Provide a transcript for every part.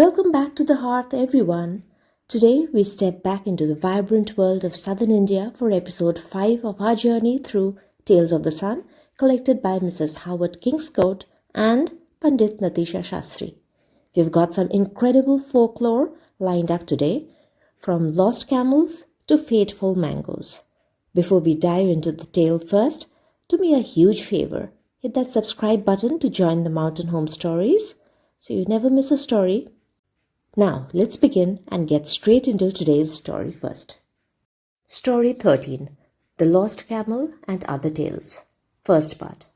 Welcome back to the hearth, everyone. Today we step back into the vibrant world of Southern India for episode 5 of our journey through Tales of the Sun, collected by Mrs. Howard Kingscote and Pandit Natesa Sastri. We've got some incredible folklore lined up today, from lost camels to fateful mangoes. Before we dive into the tale first, do me a huge favor. Hit that subscribe button to join the Mountain Home Stories so you never miss a story. Now, let's begin and get straight into today's story first. Story 13. The Lost Camel and Other Tales. First part.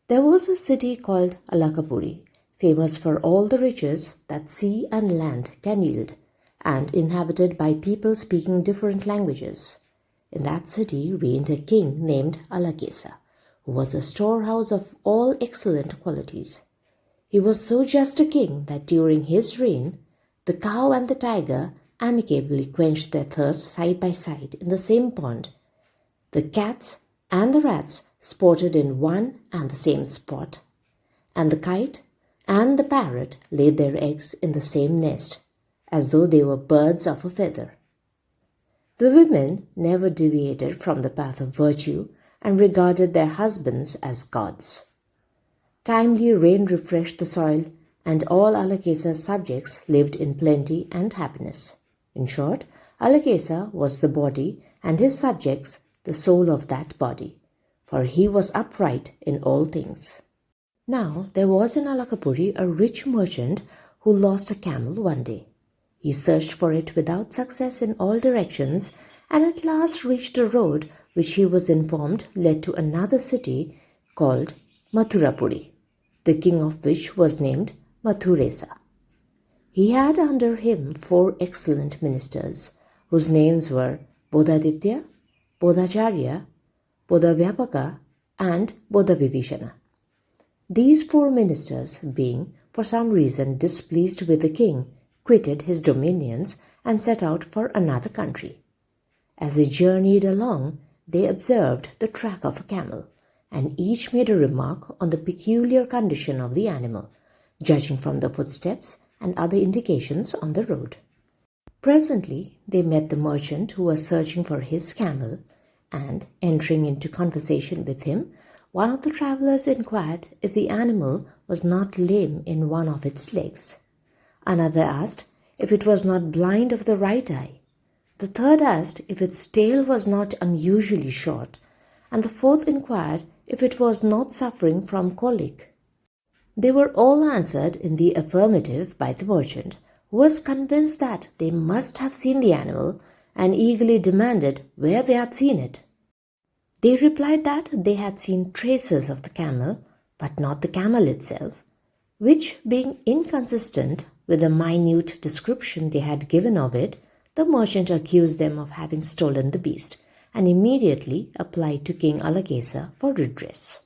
There was a city called Alakapuri, famous for all the riches that sea and land can yield, and inhabited by people speaking different languages. In that city reigned a king named Alakesa, who was a storehouse of all excellent qualities. He was so just a king that during his reign, the cow and the tiger amicably quenched their thirst side by side in the same pond. The cats and the rats sported in one and the same spot, and the kite and the parrot laid their eggs in the same nest, as though they were birds of a feather. The women never deviated from the path of virtue and regarded their husbands as gods. Timely rain refreshed the soil, and all Alakesa's subjects lived in plenty and happiness. In short, Alakesa was the body and his subjects the soul of that body, for he was upright in all things. Now there was in Alakapuri a rich merchant who lost a camel one day. He searched for it without success in all directions, and at last reached a road which he was informed led to another city called Mathurapuri, the king of which was named Mathuresa. He had under him 4 excellent ministers, whose names were Bodhaditya, Bodhacharya, Bodhavyapaka, and Bodhabhivishana. These 4 ministers, being for some reason displeased with the king, quitted his dominions and set out for another country. As they journeyed along, they observed the track of a camel, and each made a remark on the peculiar condition of the animal, judging from the footsteps and other indications on the road. Presently, they met the merchant who was searching for his camel, and, entering into conversation with him, one of the travellers inquired if the animal was not lame in one of its legs. Another asked if it was not blind of the right eye. The third asked if its tail was not unusually short, and the fourth inquired if it was not suffering from colic. They were all answered in the affirmative by the merchant, who was convinced that they must have seen the animal, and eagerly demanded where they had seen it. They replied that they had seen traces of the camel, but not the camel itself, which, being inconsistent with the minute description they had given of it, the merchant accused them of having stolen the beast, and immediately applied to King Alakesa for redress.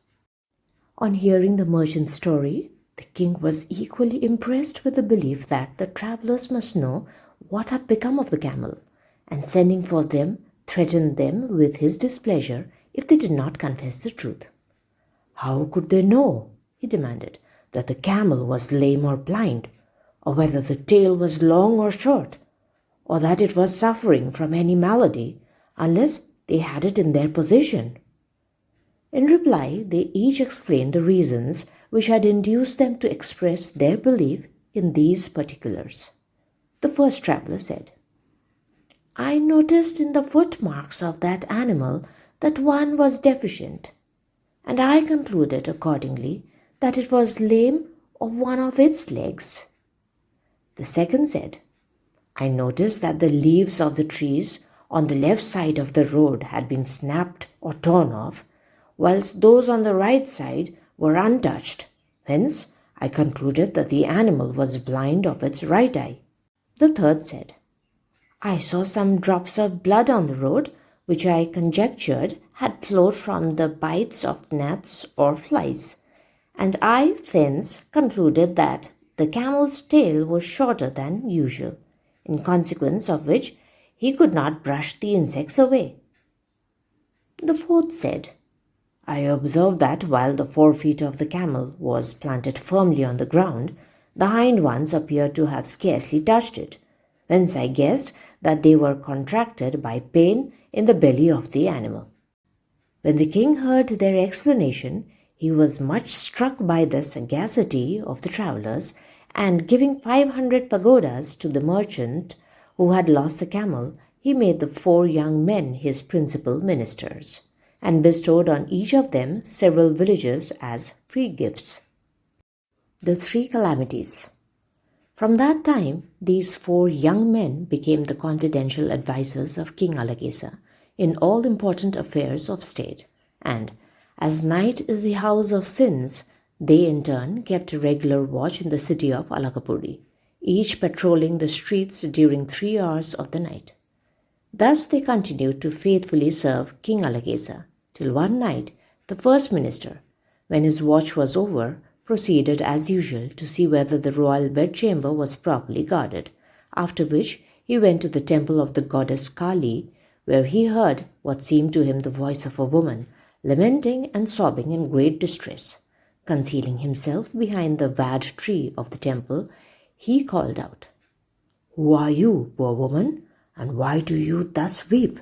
On hearing the merchant's story, the king was equally impressed with the belief that the travellers must know what had become of the camel, and sending for them, threatened them with his displeasure if they did not confess the truth. How could they know, he demanded, that the camel was lame or blind, or whether the tail was long or short, or that it was suffering from any malady, unless they had it in their possession? In reply, they each explained the reasons which had induced them to express their belief in these particulars. The first traveller said, "I noticed in the footmarks of that animal that one was deficient, and I concluded accordingly that it was lame of one of its legs." The second said, "I noticed that the leaves of the trees on the left side of the road had been snapped or torn off, whilst those on the right side were untouched. Hence, I concluded that the animal was blind of its right eye." The third said, "I saw some drops of blood on the road, which I conjectured had flowed from the bites of gnats or flies, and I thence concluded that the camel's tail was shorter than usual, in consequence of which he could not brush the insects away." The fourth said, "I observed that while the forefeet of the camel was planted firmly on the ground, The hind ones appeared to have scarcely touched it, whence I guessed that they were contracted by pain in the belly of the animal. When the king heard their explanation, he was much struck by the sagacity of the travellers, and giving 500 pagodas to the merchant who had lost the camel, he made the 4 young men his principal ministers, and bestowed on each of them several villages as free gifts. The 3 calamities. From that time, these 4 young men became the confidential advisers of King Alagesa in all important affairs of state, and as night is the house of sins, they in turn kept a regular watch in the city of Alakapuri, each patrolling the streets during 3 hours of the night. Thus they continued to faithfully serve King Alagesa, till one night the first minister, when his watch was over, proceeded as usual to see whether the royal bedchamber was properly guarded, after which he went to the temple of the goddess Kali, where he heard what seemed to him the voice of a woman, lamenting and sobbing in great distress. Concealing himself behind the vad tree of the temple, he called out, "Who are you, poor woman, and why do you thus weep?"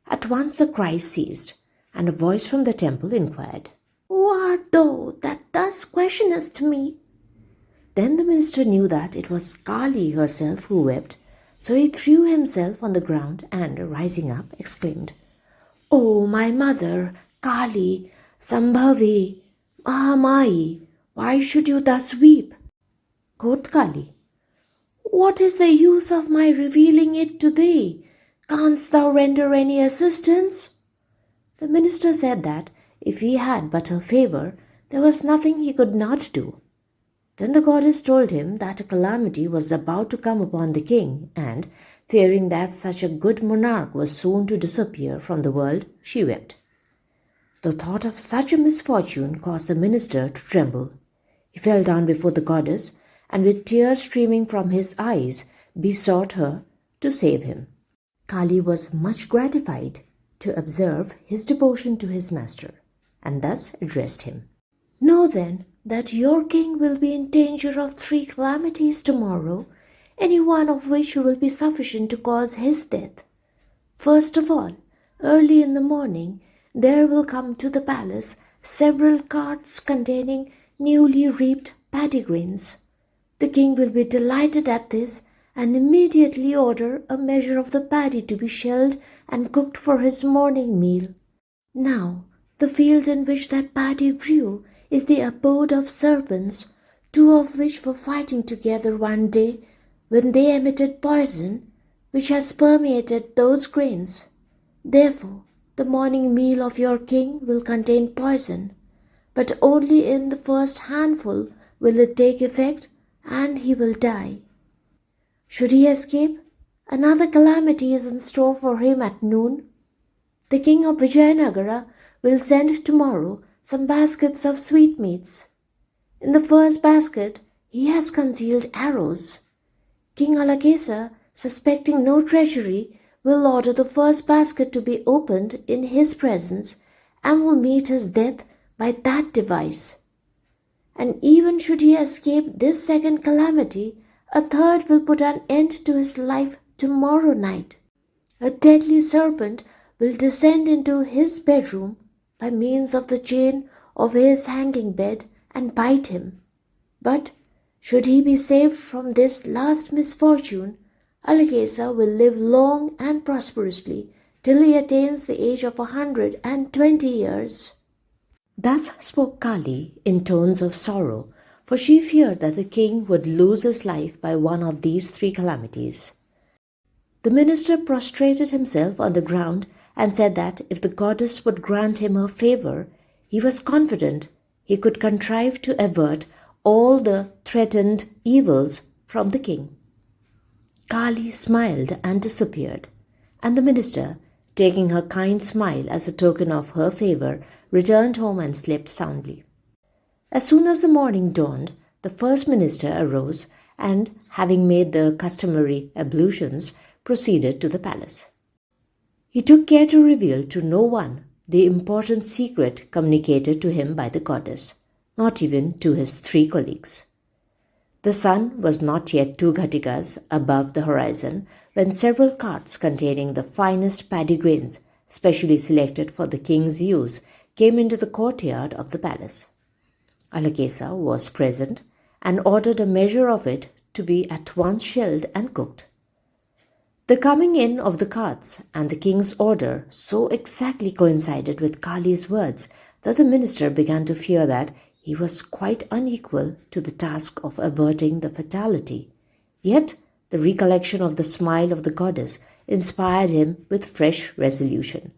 At once the cries ceased, and a voice from the temple inquired, "Who art thou that thus questionest me?" Then the minister knew that it was Kali herself who wept, so he threw himself on the ground and, rising up, exclaimed, "O my mother, Kali, Sambhavi, Mahamai, why should you thus weep?" Quoth Kali, "What is the use of my revealing it to thee? Canst thou render any assistance?" The minister said that if he had but her favour, there was nothing he could not do. Then the goddess told him that a calamity was about to come upon the king, and, fearing that such a good monarch was soon to disappear from the world, she wept. The thought of such a misfortune caused the minister to tremble. He fell down before the goddess, and with tears streaming from his eyes, besought her to save him. Kali was much gratified to observe his devotion to his master, and thus addressed him. "Know then that your king will be in danger of 3 calamities tomorrow, any one of which will be sufficient to cause his death. First of all, early in the morning, there will come to the palace several carts containing newly reaped paddy grains. The king will be delighted at this, and immediately order a measure of the paddy to be shelled and cooked for his morning meal. Now, the field in which that paddy grew is the abode of serpents, 2 of which were fighting together one day when they emitted poison, which has permeated those grains. Therefore, the morning meal of your king will contain poison, but only in the first handful will it take effect, and he will die. Should he escape, another calamity is in store for him at noon. The king of Vijayanagara will send tomorrow some baskets of sweetmeats. In the first basket he has concealed arrows. King Alagesa, suspecting no treachery, will order the first basket to be opened in his presence, and will meet his death by that device. And even should he escape this second calamity, a third will put an end to his life tomorrow night. A deadly serpent will descend into his bedroom by means of the chain of his hanging bed and bite him. But should he be saved from this last misfortune, Alagesa will live long and prosperously till he attains the age of 120 years. Thus spoke Kali in tones of sorrow, for she feared that the king would lose his life by one of these 3 calamities. The minister prostrated himself on the ground and said that if the goddess would grant him her favour, he was confident he could contrive to avert all the threatened evils from the king. Kali smiled and disappeared, and the minister, taking her kind smile as a token of her favour, returned home and slept soundly. As soon as the morning dawned, the first minister arose and, having made the customary ablutions, proceeded to the palace. He took care to reveal to no one the important secret communicated to him by the goddess, not even to his 3 colleagues. The sun was not yet 2 ghatikas above the horizon when several carts containing the finest paddy grains, specially selected for the king's use, came into the courtyard of the palace. Alakesa was present and ordered a measure of it to be at once shelled and cooked. The coming in of the carts and the king's order so exactly coincided with Kali's words that the minister began to fear that he was quite unequal to the task of averting the fatality. Yet the recollection of the smile of the goddess inspired him with fresh resolution,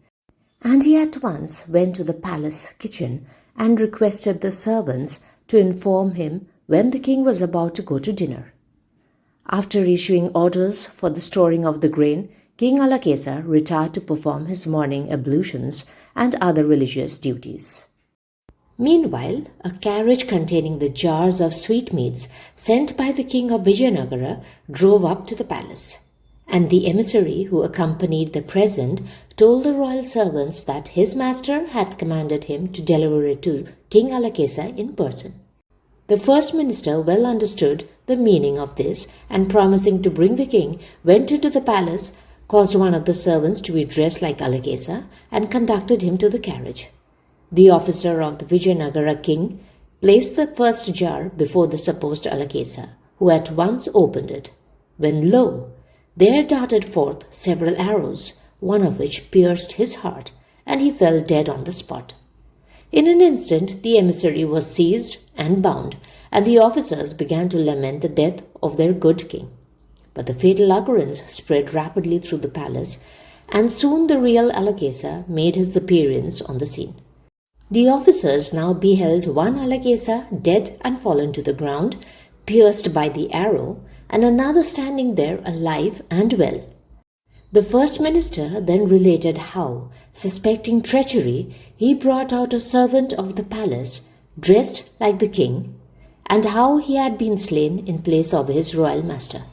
and he at once went to the palace kitchen and requested the servants to inform him when the king was about to go to dinner. After issuing orders for the storing of the grain, King Alakesa retired to perform his morning ablutions and other religious duties. Meanwhile, a carriage containing the jars of sweetmeats sent by the king of Vijayanagara drove up to the palace, and the emissary who accompanied the present told the royal servants that his master had commanded him to deliver it to King Alakesa in person. The first minister well understood the meaning of this, and promising to bring the king, went into the palace, caused one of the servants to be dressed like Alakesa, and conducted him to the carriage. The officer of the Vijayanagara king placed the first jar before the supposed Alakesa, who at once opened it, when lo! There darted forth several arrows, one of which pierced his heart, and he fell dead on the spot. In an instant the emissary was seized and bound, and the officers began to lament the death of their good king. But the fatal occurrence spread rapidly through the palace, and soon the real Alakesa made his appearance on the scene. The officers now beheld one Alakesa dead and fallen to the ground, pierced by the arrow, and another standing there alive and well. The first minister then related how, suspecting treachery, he brought out a servant of the palace, dressed like the king, and how he had been slain in place of his royal master.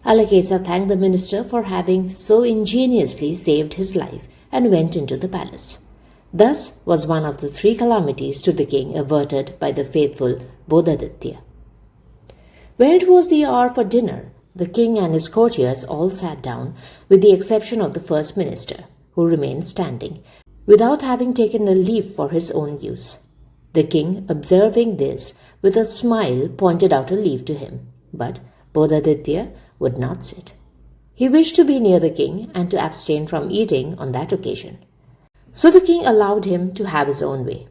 Alakesa thanked the minister for having so ingeniously saved his life and went into the palace. Thus was one of the 3 calamities to the king averted by the faithful Bodhaditya. When it was the hour for dinner, the king and his courtiers all sat down, with the exception of the first minister, who remained standing, without having taken a leaf for his own use. The king, observing this, with a smile pointed out a leaf to him, but Bodhaditya would not sit. He wished to be near the king and to abstain from eating on that occasion. So the king allowed him to have his own way.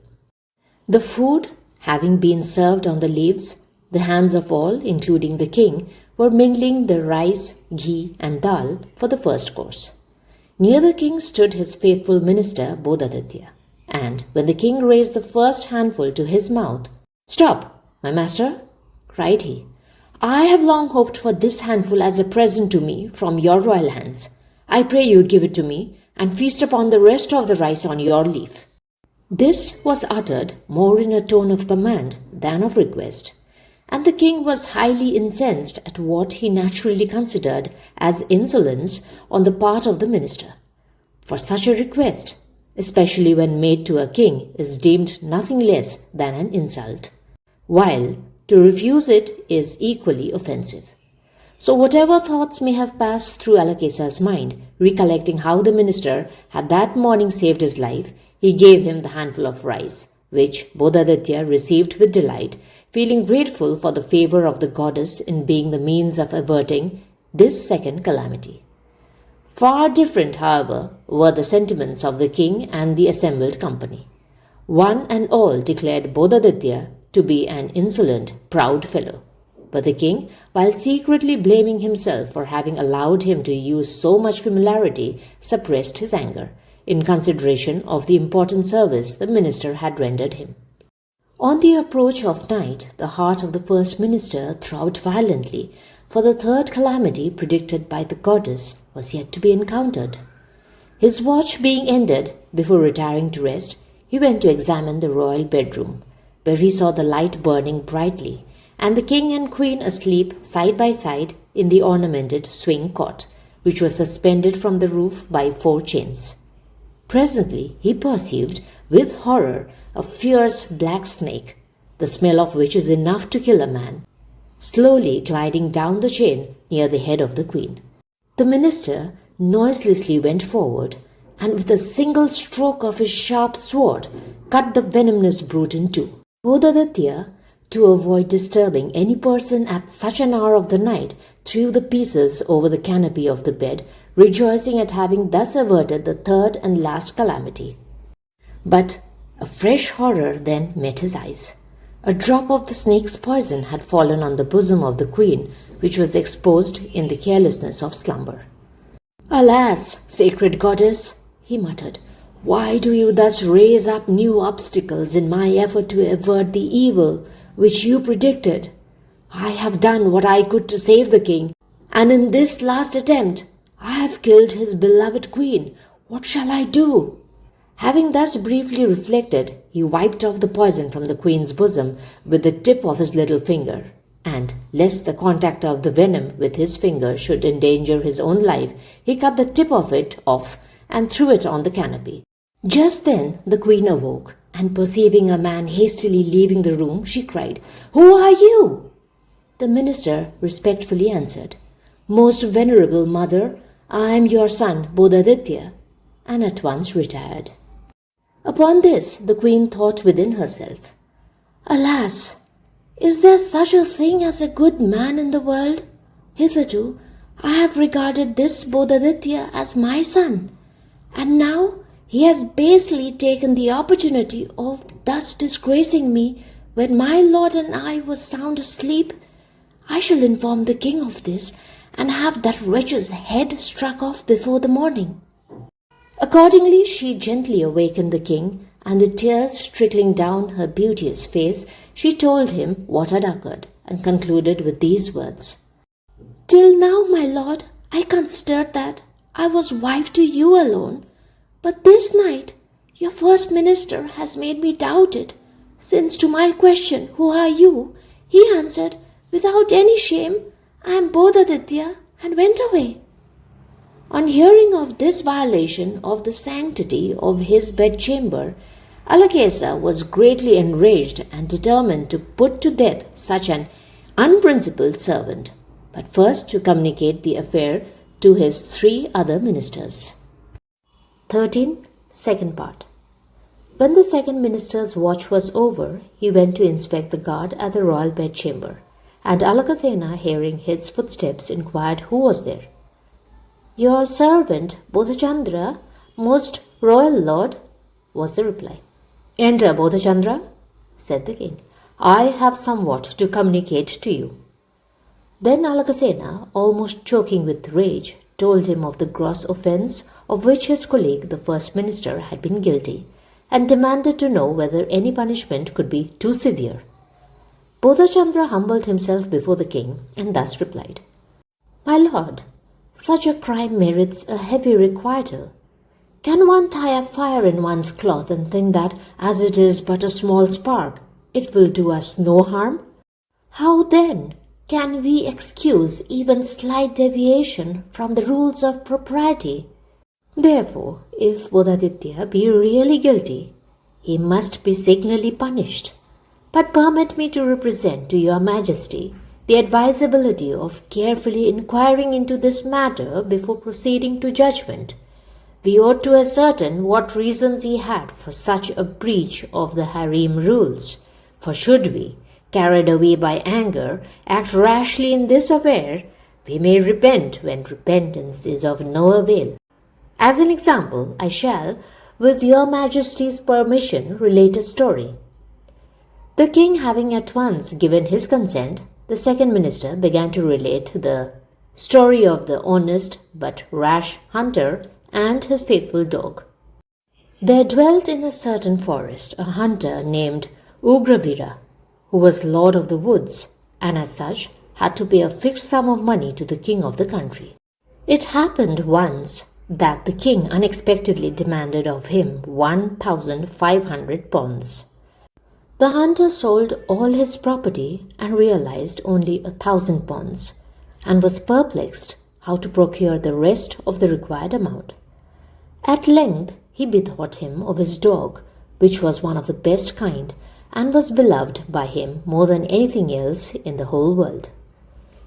The food having been served on the leaves, the hands of all, including the king, were mingling the rice, ghee, and dal for the first course. Near the king stood his faithful minister Bodhaditya, and when the king raised the first handful to his mouth, "Stop, my master," cried he. "I have long hoped for this handful as a present to me from your royal hands. I pray you give it to me, and feast upon the rest of the rice on your leaf." This was uttered more in a tone of command than of request, and the king was highly incensed at what he naturally considered as insolence on the part of the minister. For such a request, especially when made to a king, is deemed nothing less than an insult, while to refuse it is equally offensive. So whatever thoughts may have passed through Alakesa's mind, recollecting how the minister had that morning saved his life, he gave him the handful of rice, which Bodhaditya received with delight, feeling grateful for the favor of the goddess in being the means of averting this second calamity. Far different, however, were the sentiments of the king and the assembled company. One and all declared Bodhaditya to be an insolent, proud fellow. But the king, while secretly blaming himself for having allowed him to use so much familiarity, suppressed his anger, in consideration of the important service the minister had rendered him. On the approach of night, the heart of the first minister throbbed violently, for the third calamity predicted by the goddess was yet to be encountered. His watch being ended, before retiring to rest, he went to examine the royal bedroom, where he saw the light burning brightly, and the king and queen asleep side by side in the ornamented swing cot, which was suspended from the roof by 4 chains. Presently he perceived, with horror, a fierce black snake, the smell of which is enough to kill a man, slowly gliding down the chain near the head of the queen. The minister noiselessly went forward and with a single stroke of his sharp sword cut the venomous brute in two. Bodhaditya, to avoid disturbing any person at such an hour of the night, threw the pieces over the canopy of the bed, rejoicing at having thus averted the third and last calamity. But a fresh horror then met his eyes. A drop of the snake's poison had fallen on the bosom of the queen, which was exposed in the carelessness of slumber. "Alas, sacred goddess," he muttered, "why do you thus raise up new obstacles in my effort to avert the evil which you predicted? I have done what I could to save the king, and in this last attempt I have killed his beloved queen. What shall I do?" Having thus briefly reflected, he wiped off the poison from the queen's bosom with the tip of his little finger, and, lest the contact of the venom with his finger should endanger his own life, he cut the tip of it off and threw it on the canopy. Just then the queen awoke, and perceiving a man hastily leaving the room, she cried, "Who are you?" The minister respectfully answered, "Most venerable mother, I am your son Bodhaditya," and at once retired. Upon this the queen thought within herself, "Alas, is there such a thing as a good man in the world? Hitherto I have regarded this Bodhaditya as my son, and now he has basely taken the opportunity of thus disgracing me when my lord and I were sound asleep. I shall inform the king of this and have that wretch's head struck off before the morning." Accordingly, she gently awakened the king, and with tears trickling down her beauteous face, she told him what had occurred, and concluded with these words, "Till now, my lord, I considered that I was wife to you alone, but this night your first minister has made me doubt it, since to my question, 'Who are you?' he answered, without any shame, 'I am Bodhaditya,' and went away." On hearing of this violation of the sanctity of his bedchamber, Alakesa was greatly enraged and determined to put to death such an unprincipled servant, but first to communicate the affair to his 3 other ministers. 13. Second part. When the second minister's watch was over, he went to inspect the guard at the royal bedchamber, and Alakasena, hearing his footsteps, inquired who was there. "Your servant, Bodhachandra, most royal lord," was the reply. "Enter, Bodhachandra," said the king. "I have somewhat to communicate to you." Then Alakasena, almost choking with rage, told him of the gross offence of which his colleague, the first minister, had been guilty, and demanded to know whether any punishment could be too severe. Bodhachandra humbled himself before the king and thus replied, "My lord, such a crime merits a heavy requital. Can one tie up fire in one's cloth and think that, as it is but a small spark, it will do us no harm? How then can we excuse even slight deviation from the rules of propriety? Therefore, if Bodhaditya be really guilty, he must be signally punished. But permit me to represent to your majesty the advisability of carefully inquiring into this matter before proceeding to judgment. We ought to ascertain what reasons he had for such a breach of the harem rules, for should we, carried away by anger, act rashly in this affair, we may repent when repentance is of no avail. As an example, I shall, with your majesty's permission, relate a story." The king having at once given his consent, the second minister began to relate the story of the honest but rash hunter and his faithful dog. There dwelt in a certain forest a hunter named Ugravira, who was lord of the woods, and as such had to pay a fixed sum of money to the king of the country. It happened once that the king unexpectedly demanded of him 1,500 pounds. The hunter sold all his property and realized only 1,000 pounds, and was perplexed how to procure the rest of the required amount. At length he bethought him of his dog, which was one of the best kind, and was beloved by him more than anything else in the whole world.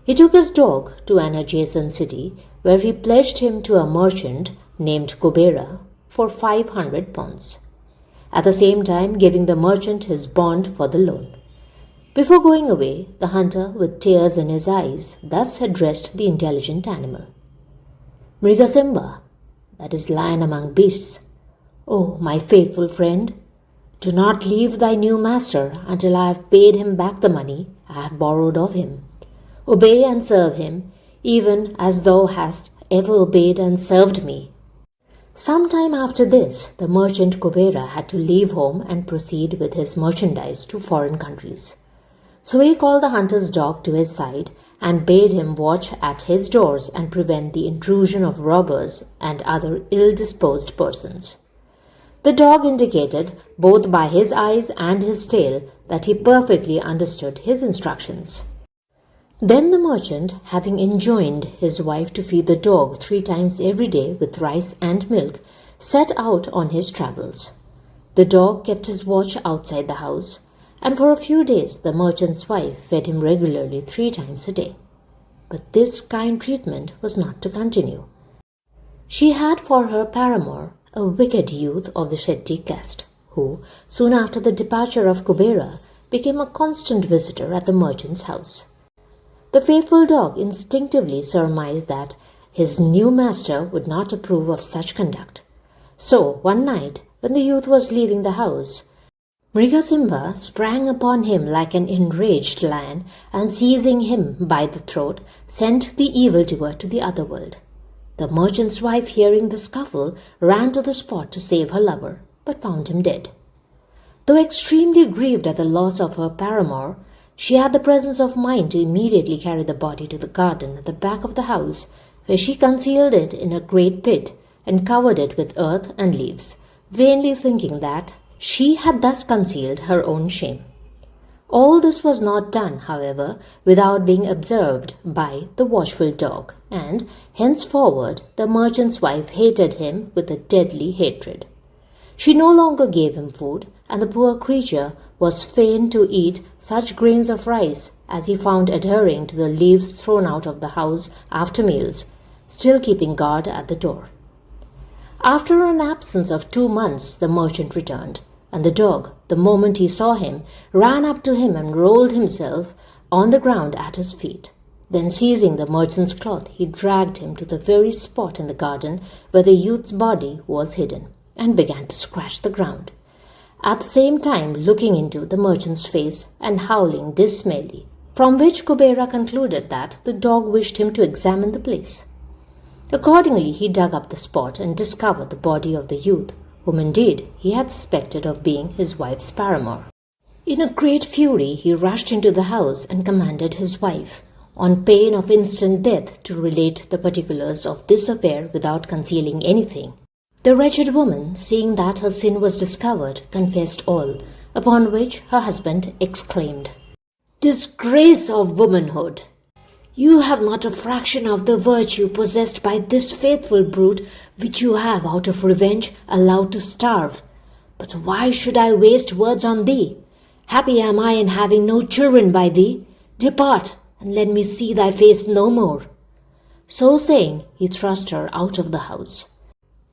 He took his dog to an adjacent city where he pledged him to a merchant named Kubera for 500 pounds, at the same time giving the merchant his bond for the loan. Before going away, the hunter, with tears in his eyes, thus addressed the intelligent animal. Mrigasimba, that is lion among beasts, oh, my faithful friend, do not leave thy new master until I have paid him back the money I have borrowed of him. Obey and serve him, even as thou hast ever obeyed and served me. Some time after this, the merchant Kubera had to leave home and proceed with his merchandise to foreign countries. So he called the hunter's dog to his side and bade him watch at his doors and prevent the intrusion of robbers and other ill-disposed persons. The dog indicated, both by his eyes and his tail, that he perfectly understood his instructions. Then the merchant, having enjoined his wife to feed the dog 3 times every day with rice and milk, set out on his travels. The dog kept his watch outside the house, and for a few days the merchant's wife fed him regularly 3 times a day. But this kind treatment was not to continue. She had for her paramour a wicked youth of the Shetty caste, who, soon after the departure of Kubera, became a constant visitor at the merchant's house. The faithful dog instinctively surmised that his new master would not approve of such conduct. So, one night, when the youth was leaving the house, Mrigasimba sprang upon him like an enraged lion and, seizing him by the throat, sent the evildoer to the other world. The merchant's wife, hearing the scuffle, ran to the spot to save her lover, but found him dead. Though extremely grieved at the loss of her paramour, she had the presence of mind to immediately carry the body to the garden at the back of the house, where she concealed it in a great pit and covered it with earth and leaves, vainly thinking that she had thus concealed her own shame. All this was not done, however, without being observed by the watchful dog, and henceforward the merchant's wife hated him with a deadly hatred. She no longer gave him food, and the poor creature was fain to eat such grains of rice as he found adhering to the leaves thrown out of the house after meals, still keeping guard at the door. After an absence of 2 months, the merchant returned, and the dog, the moment he saw him, ran up to him and rolled himself on the ground at his feet. Then, seizing the merchant's cloth, he dragged him to the very spot in the garden where the youth's body was hidden, and began to scratch the ground, at the same time looking into the merchant's face and howling dismally, from which Kubera concluded that the dog wished him to examine the place. Accordingly, he dug up the spot and discovered the body of the youth, whom indeed he had suspected of being his wife's paramour. In a great fury, he rushed into the house and commanded his wife, on pain of instant death, to relate the particulars of this affair without concealing anything. The wretched woman, seeing that her sin was discovered, confessed all, upon which her husband exclaimed, "Disgrace of womanhood! You have not a fraction of the virtue possessed by this faithful brute, which you have, out of revenge, allowed to starve. But why should I waste words on thee? Happy am I in having no children by thee. Depart, and let me see thy face no more." So saying, he thrust her out of the house.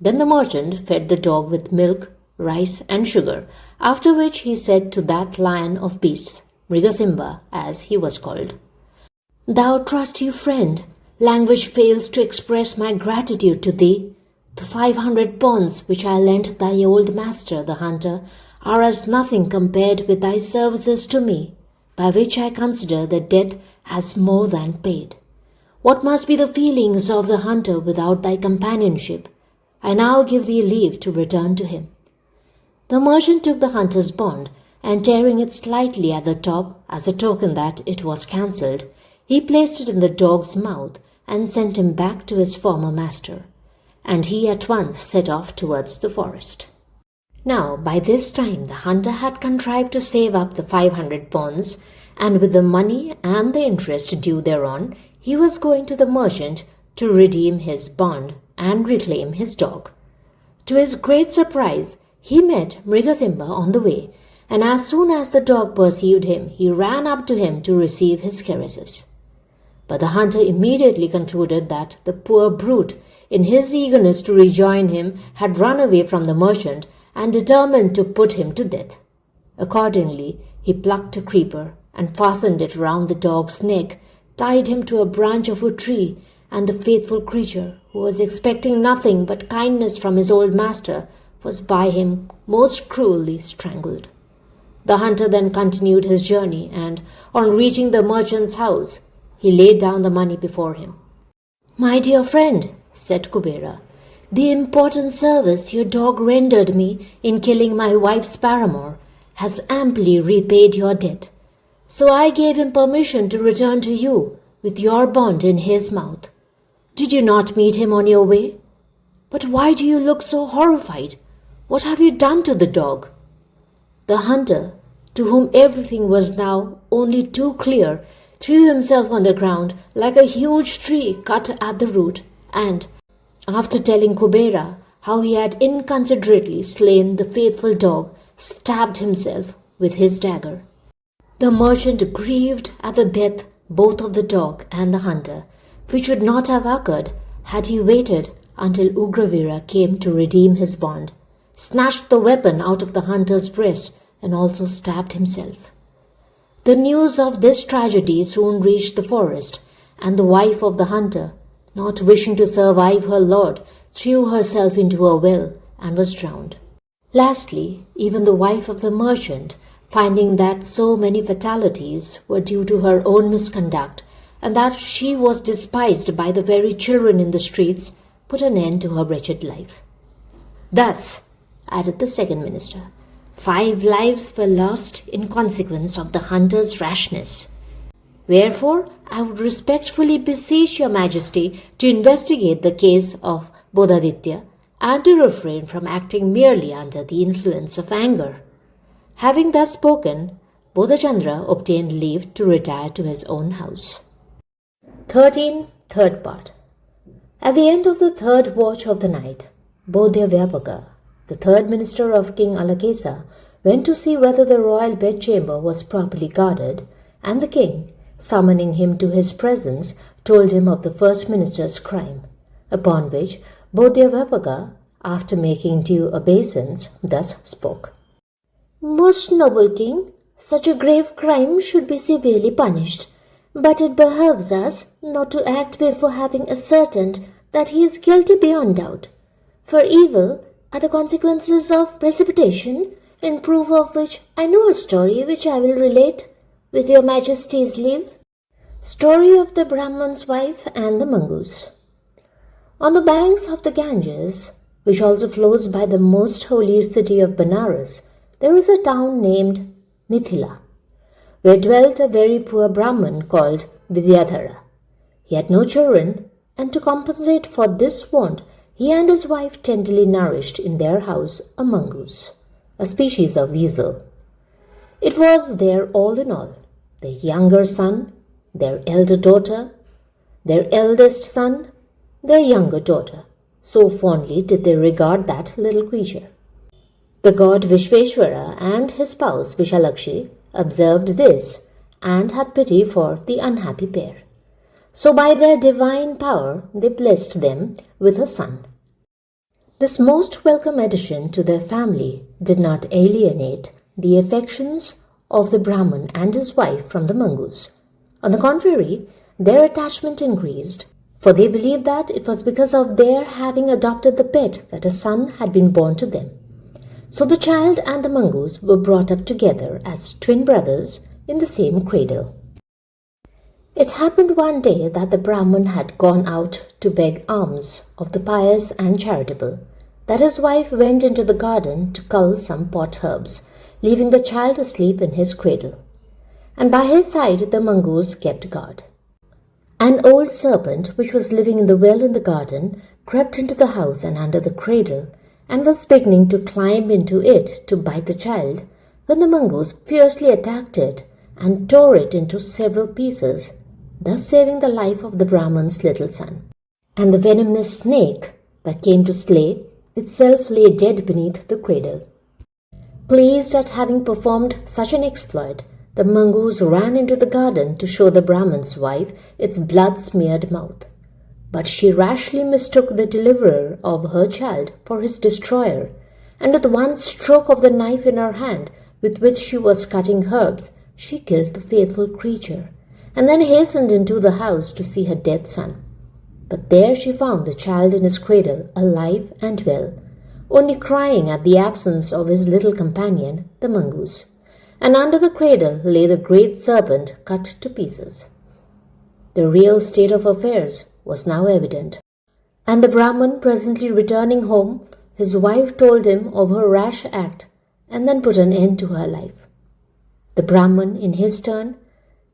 Then the merchant fed the dog with milk, rice, and sugar, after which he said to that lion of beasts, Mrigasimba, as he was called, "Thou trusty friend, language fails to express my gratitude to thee. The 500 pounds which I lent thy old master, the hunter, are as nothing compared with thy services to me, by which I consider the debt as more than paid. What must be the feelings of the hunter without thy companionship? I now give thee leave to return to him." The merchant took the hunter's bond, and tearing it slightly at the top as a token that it was cancelled, he placed it in the dog's mouth and sent him back to his former master, and he at once set off towards the forest. Now, by this time the hunter had contrived to save up the 500 pounds, and with the money and the interest due thereon, he was going to the merchant to redeem his bond and reclaim his dog. To his great surprise, he met Mrigasimba on the way, and as soon as the dog perceived him, he ran up to him to receive his caresses. But the hunter immediately concluded that the poor brute, in his eagerness to rejoin him, had run away from the merchant and determined to put him to death. Accordingly, he plucked a creeper and fastened it round the dog's neck, tied him to a branch of a tree, and the faithful creature, who was expecting nothing but kindness from his old master, was by him most cruelly strangled. The hunter then continued his journey, and on reaching the merchant's house, he laid down the money before him. "My dear friend," said Kubera, "the important service your dog rendered me in killing my wife's paramour has amply repaid your debt. So I gave him permission to return to you with your bond in his mouth. Did you not meet him on your way? But why do you look so horrified? What have you done to the dog?" The hunter, to whom everything was now only too clear, threw himself on the ground like a huge tree cut at the root, and, after telling Kubera how he had inconsiderately slain the faithful dog, stabbed himself with his dagger. The merchant grieved at the death both of the dog and the hunter, which would not have occurred had he waited until Ugravira came to redeem his bond, snatched the weapon out of the hunter's breast, and also stabbed himself. The news of this tragedy soon reached the forest, and the wife of the hunter, not wishing to survive her lord, threw herself into a well and was drowned. Lastly, even the wife of the merchant, finding that so many fatalities were due to her own misconduct, and that she was despised by the very children in the streets, put an end to her wretched life. Thus, added the second minister, 5 lives were lost in consequence of the hunter's rashness. Wherefore, I would respectfully beseech your majesty to investigate the case of Bodhaditya and to refrain from acting merely under the influence of anger. Having thus spoken, Bodhachandra obtained leave to retire to his own house. 13. Third part. At the end of the third watch of the night, Bodhya Vyapaka, the third minister of King Alakesa, went to see whether the royal bedchamber was properly guarded, and the king, summoning him to his presence, told him of the first minister's crime, upon which Bodhya Vyapaka, after making due obeisance, thus spoke. "Most noble king, such a grave crime should be severely punished, but it behoves us not to act before having ascertained that he is guilty beyond doubt. For evil are the consequences of precipitation, in proof of which I know a story which I will relate, with your majesty's leave. Story of the Brahman's wife and the mongoose. On the banks of the Ganges, which also flows by the most holy city of Benares, there is a town named Mithila, where dwelt a very poor Brahman called Vidyadhara. He had no children, and to compensate for this want, he and his wife tenderly nourished in their house a mongoose, a species of weasel. It was their all in all, their younger son, their elder daughter, their eldest son, their younger daughter. So fondly did they regard that little creature. The god Vishveshwara and his spouse Vishalakshi observed this and had pity for the unhappy pair. So by their divine power they blessed them with a son. This most welcome addition to their family did not alienate the affections of the Brahman and his wife from the mongoose. On the contrary, their attachment increased, for they believed that it was because of their having adopted the pet that a son had been born to them. So the child and the mongoose were brought up together as twin brothers in the same cradle. It happened one day that the Brahman had gone out to beg alms of the pious and charitable, that his wife went into the garden to cull some pot herbs, leaving the child asleep in his cradle. And by his side the mongoose kept guard. An old serpent, which was living in the well in the garden, crept into the house and under the cradle, and was beginning to climb into it to bite the child, when the mongoose fiercely attacked it and tore it into several pieces, thus saving the life of the Brahman's little son. And the venomous snake that came to slay itself lay dead beneath the cradle. Pleased at having performed such an exploit, the mongoose ran into the garden to show the Brahman's wife its blood-smeared mouth. But she rashly mistook the deliverer of her child for his destroyer, and with one stroke of the knife in her hand with which she was cutting herbs, she killed the faithful creature, and then hastened into the house to see her dead son. But there she found the child in his cradle, alive and well, only crying at the absence of his little companion, the mongoose, and under the cradle lay the great serpent cut to pieces. The real state of affairs was now evident, and the Brahman presently returning home, his wife told him of her rash act and then put an end to her life. The Brahman, in his turn,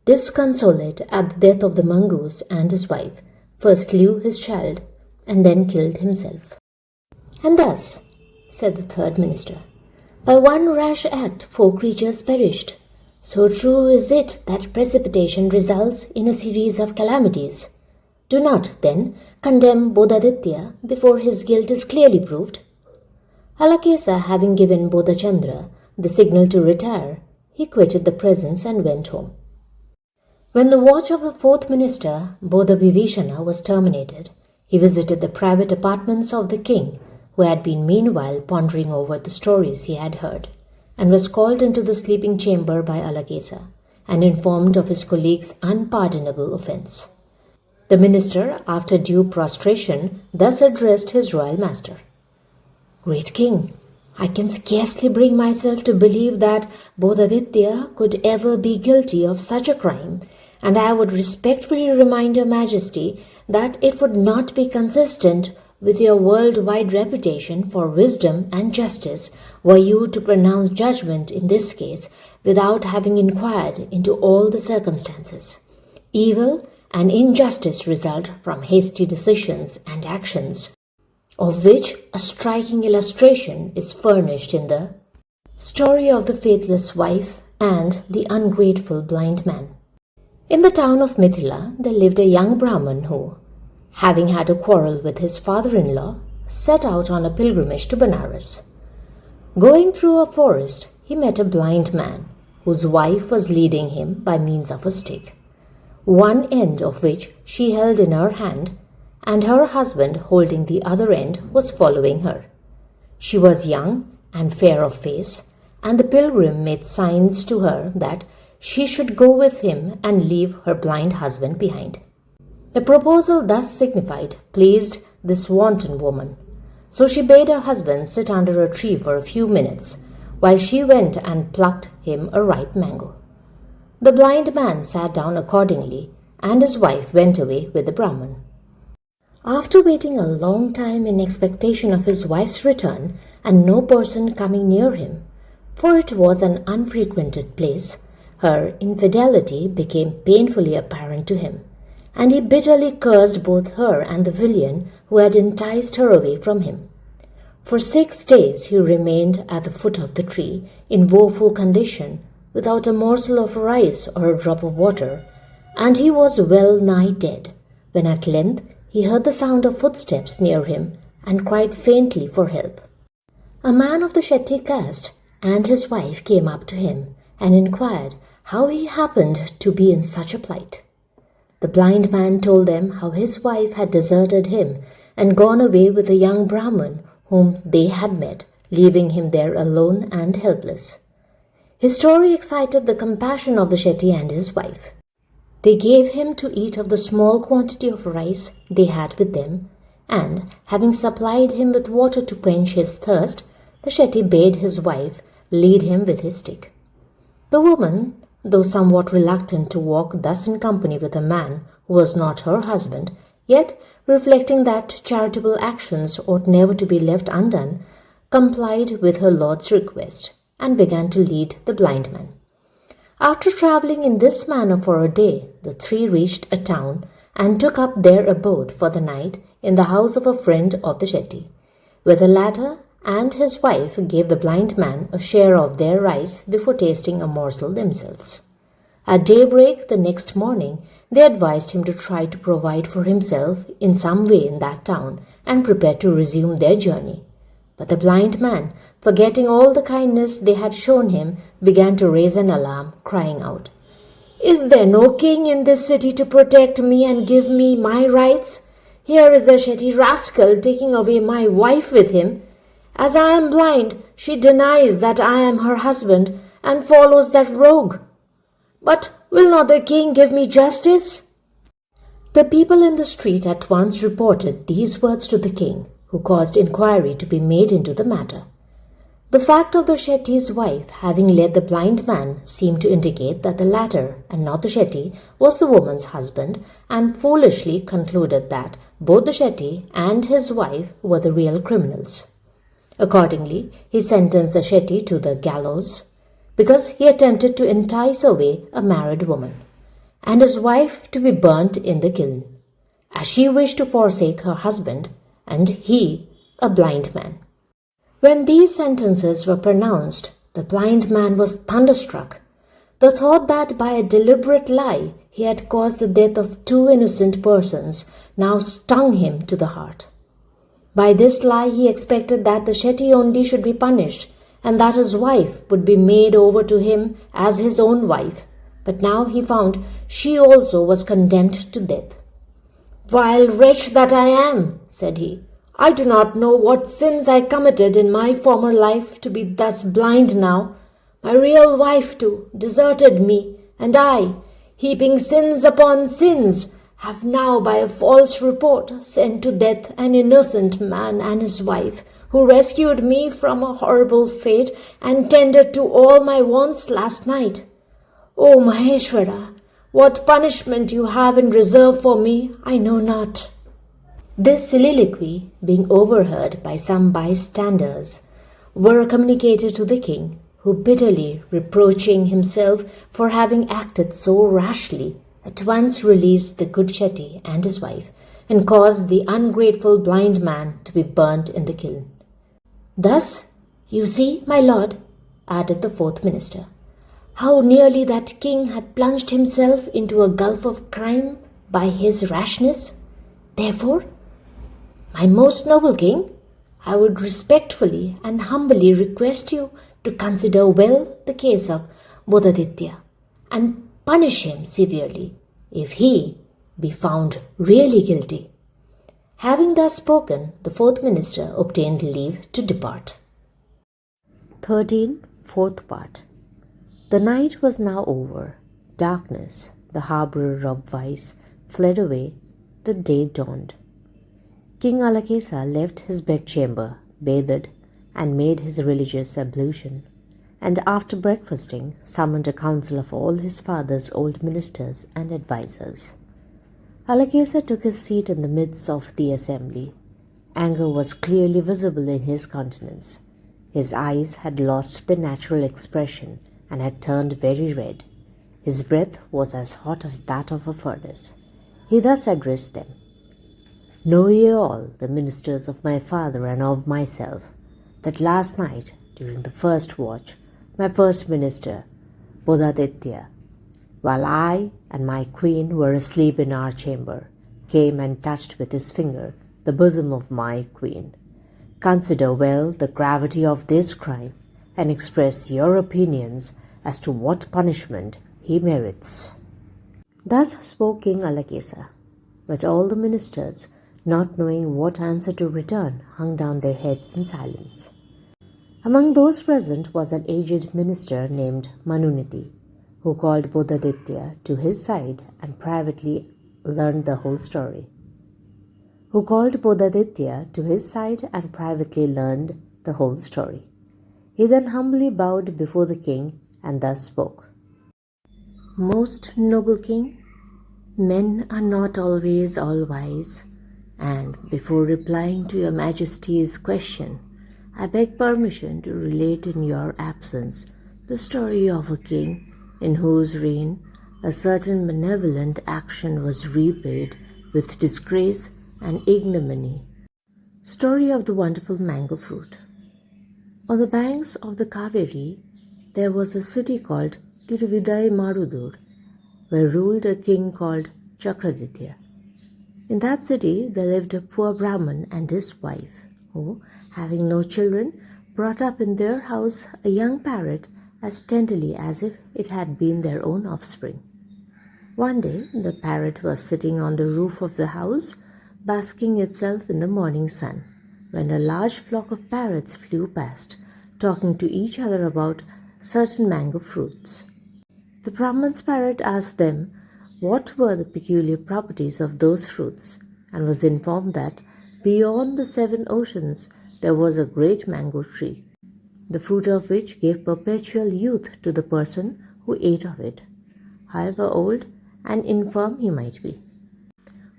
disconsolate at the death of the mongoose and his wife, first slew his child and then killed himself. And thus, said the third minister, by one rash act 4 creatures perished. So true is it that precipitation results in a series of calamities. Do not, then, condemn Bodhaditya before his guilt is clearly proved. Alakesa having given Bodhachandra the signal to retire, he quitted the presence and went home. When the watch of the fourth minister, Bodhabhivishana, was terminated, he visited the private apartments of the king, who had been meanwhile pondering over the stories he had heard, and was called into the sleeping chamber by Alakesa, and informed of his colleague's unpardonable offence. The minister, after due prostration, thus addressed his royal master. Great king, I can scarcely bring myself to believe that Bodhaditya could ever be guilty of such a crime, and I would respectfully remind your majesty that it would not be consistent with your worldwide reputation for wisdom and justice were you to pronounce judgment in this case without having inquired into all the circumstances. Evil and injustice result from hasty decisions and actions, of which a striking illustration is furnished in the story of the faithless wife and the ungrateful blind man. In the town of Mithila there lived a young Brahman who, having had a quarrel with his father-in-law, set out on a pilgrimage to Benares. Going through a forest, he met a blind man, whose wife was leading him by means of a stick, one end of which she held in her hand, and her husband, holding the other end, was following her. She was young and fair of face, and the pilgrim made signs to her that she should go with him and leave her blind husband behind. The proposal thus signified pleased this wanton woman, so she bade her husband sit under a tree for a few minutes, while she went and plucked him a ripe mango. The blind man sat down accordingly, and his wife went away with the Brahman. After waiting a long time in expectation of his wife's return, and no person coming near him, for it was an unfrequented place, her infidelity became painfully apparent to him, and he bitterly cursed both her and the villain who had enticed her away from him. For 6 days he remained at the foot of the tree in woeful condition, without a morsel of rice or a drop of water, and he was well nigh dead, when at length he heard the sound of footsteps near him and cried faintly for help. A man of the Shetty caste and his wife came up to him and inquired how he happened to be in such a plight. The blind man told them how his wife had deserted him and gone away with a young Brahman whom they had met, leaving him there alone and helpless. His story excited the compassion of the Shetty and his wife. They gave him to eat of the small quantity of rice they had with them, and, having supplied him with water to quench his thirst, the Shetty bade his wife lead him with his stick. The woman, though somewhat reluctant to walk thus in company with a man who was not her husband, yet, reflecting that charitable actions ought never to be left undone, complied with her lord's request, and began to lead the blind man. After travelling in this manner for a day, the three reached a town and took up their abode for the night in the house of a friend of the Shetty, where the latter and his wife gave the blind man a share of their rice before tasting a morsel themselves. At daybreak the next morning, they advised him to try to provide for himself in some way in that town and prepare to resume their journey. But the blind man, forgetting all the kindness they had shown him, began to raise an alarm, crying out, "Is there no king in this city to protect me and give me my rights? Here is a Shetty rascal taking away my wife with him. As I am blind, she denies that I am her husband and follows that rogue. But will not the king give me justice?" The people in the street at once reported these words to the king, who caused inquiry to be made into the matter. The fact of the Shetty's wife having led the blind man seemed to indicate that the latter, and not the Shetty, was the woman's husband, and foolishly concluded that both the Shetty and his wife were the real criminals. Accordingly, he sentenced the Shetty to the gallows, because he attempted to entice away a married woman, and his wife to be burnt in the kiln, as she wished to forsake her husband, and he a blind man. When these sentences were pronounced, the blind man was thunderstruck. The thought that by a deliberate lie he had caused the death of two innocent persons now stung him to the heart. By this lie he expected that the Shetty only should be punished, and that his wife would be made over to him as his own wife, but now he found she also was condemned to death. "Vile wretch that I am," said he, "I do not know what sins I committed in my former life to be thus blind now. My real wife too deserted me, and I, heaping sins upon sins, have now by a false report sent to death an innocent man and his wife, who rescued me from a horrible fate and tended to all my wants last night. O Maheshwara, what punishment you have in reserve for me, I know not." This soliloquy, being overheard by some bystanders, were communicated to the king, who, bitterly reproaching himself for having acted so rashly, at once released the good Shetty and his wife, and caused the ungrateful blind man to be burnt in the kiln. "Thus, you see, my lord," added the fourth minister, "how nearly that king had plunged himself into a gulf of crime by his rashness. Therefore, my most noble king, I would respectfully and humbly request you to consider well the case of Bodhaditya and punish him severely if he be found really guilty." Having thus spoken, the fourth minister obtained leave to depart. 13. Fourth part. The night was now over. Darkness, the harbourer of vice, fled away. The day dawned. King Alakesa left his bedchamber, bathed, and made his religious ablution, and after breakfasting summoned a council of all his father's old ministers and advisers. Alakesa took his seat in the midst of the assembly. Anger was clearly visible in his countenance. His eyes had lost their natural expression and had turned very red. His breath was as hot as that of a furnace. He thus addressed them: "Know ye all, the ministers of my father and of myself, that last night, during the first watch, my first minister, Bodhaditya, while I and my queen were asleep in our chamber, came and touched with his finger the bosom of my queen. Consider well the gravity of this crime, and express your opinions as to what punishment he merits." Thus spoke King Alakesa, but all the ministers, not knowing what answer to return, hung down their heads in silence. Among those present was an aged minister named Manuniti, who called Bodhaditya to his side and privately learned the whole story. He then humbly bowed before the king and thus spoke: "Most noble king, men are not always all-wise, and before replying to your majesty's question, I beg permission to relate in your absence the story of a king in whose reign a certain benevolent action was repaid with disgrace and ignominy. Story of the wonderful mango fruit. On the banks of the Kaveri, there was a city called Tiruvidai Marudur, where ruled a king called Chakraditya. In that city there lived a poor Brahman and his wife, who, having no children, brought up in their house a young parrot as tenderly as if it had been their own offspring. One day, the parrot was sitting on the roof of the house, basking itself in the morning sun, when a large flock of parrots flew past, talking to each other about certain mango fruits. The Brahman's parrot asked them what were the peculiar properties of those fruits, and was informed that beyond the 7 oceans there was a great mango tree, the fruit of which gave perpetual youth to the person who ate of it, however old and infirm he might be.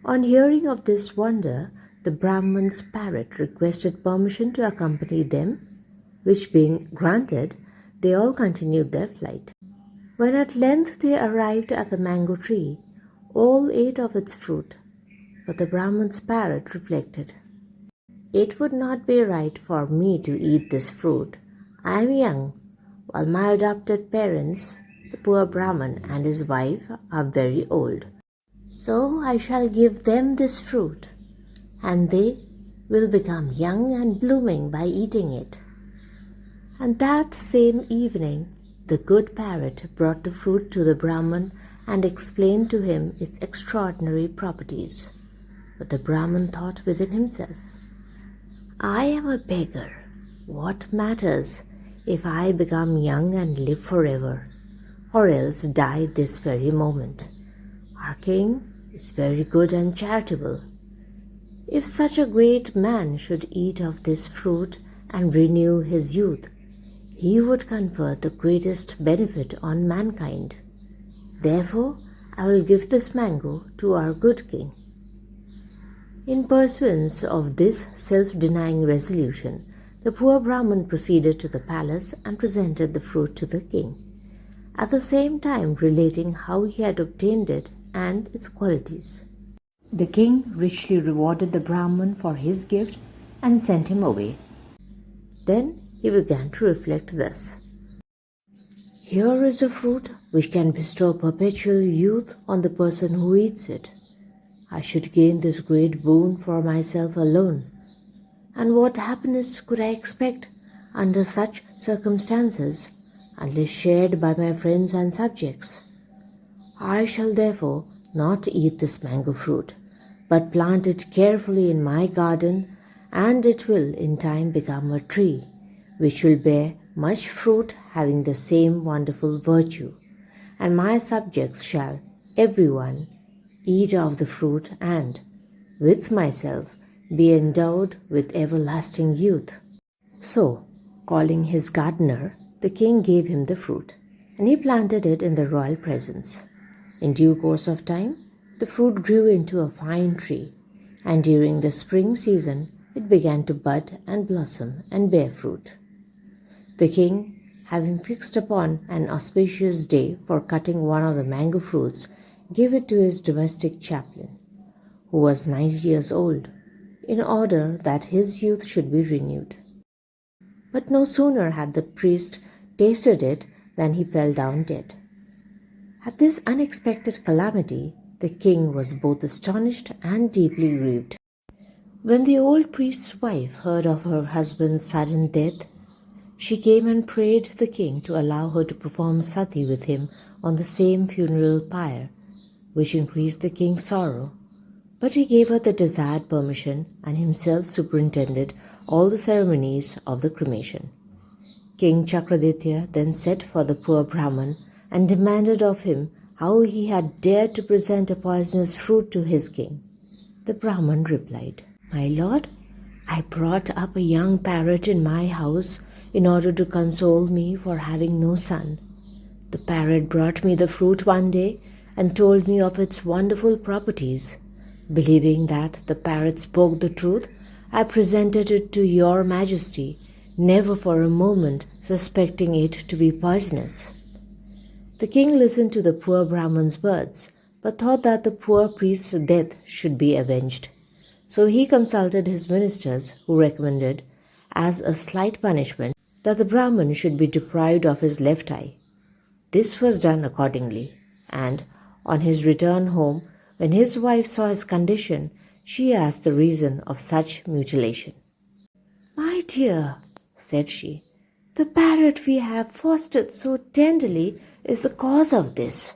On hearing of this wonder, the Brahman's parrot requested permission to accompany them, which being granted, they all continued their flight. When at length they arrived at the mango tree, all ate of its fruit, but the Brahman's parrot reflected, "It would not be right for me to eat this fruit. I am young, while my adopted parents, the poor Brahman and his wife, are very old. So I shall give them this fruit, and they will become young and blooming by eating it." And that same evening, the good parrot brought the fruit to the Brahman and explained to him its extraordinary properties. But the Brahman thought within himself, "I am a beggar. What matters if I become young and live forever, or else die this very moment? Our king is very good and charitable. If such a great man should eat of this fruit and renew his youth, he would confer the greatest benefit on mankind. Therefore, I will give this mango to our good king." In pursuance of this self-denying resolution, the poor Brahman proceeded to the palace and presented the fruit to the king, at the same time relating how he had obtained it and its qualities. The king richly rewarded the Brahman for his gift and sent him away. Then he began to reflect thus: "Here is a fruit which can bestow perpetual youth on the person who eats it. I should gain this great boon for myself alone. And what happiness could I expect under such circumstances unless shared by my friends and subjects? I shall therefore not eat this mango fruit, but plant it carefully in my garden, and it will in time become a tree, which will bear much fruit having the same wonderful virtue, and my subjects shall, every one, eat of the fruit and, with myself, be endowed with everlasting youth." So, calling his gardener, the king gave him the fruit, and he planted it in the royal presence. In due course of time, the fruit grew into a fine tree, and during the spring season it began to bud and blossom and bear fruit. The king, having fixed upon an auspicious day for cutting one of the mango fruits, gave it to his domestic chaplain, who was 90 years old, in order that his youth should be renewed. But no sooner had the priest tasted it than he fell down dead. At this unexpected calamity, the king was both astonished and deeply grieved. When the old priest's wife heard of her husband's sudden death, she came and prayed the king to allow her to perform sati with him on the same funeral pyre, which increased the king's sorrow. But he gave her the desired permission and himself superintended all the ceremonies of the cremation. King Chakraditya then sent for the poor Brahman and demanded of him how he had dared to present a poisonous fruit to his king. The Brahman replied, "My lord, I brought up a young parrot in my house in order to console me for having no son. The parrot brought me the fruit one day and told me of its wonderful properties. Believing that the parrot spoke the truth, I presented it to your majesty, never for a moment suspecting it to be poisonous." The king listened to the poor Brahman's words, but thought that the poor priest's death should be avenged. So he consulted his ministers, who recommended, as a slight punishment, that the Brahman should be deprived of his left eye. This was done accordingly, and on his return home, when his wife saw his condition, she asked the reason of such mutilation. dear," said she, "the parrot we have fostered so tenderly is the cause of this."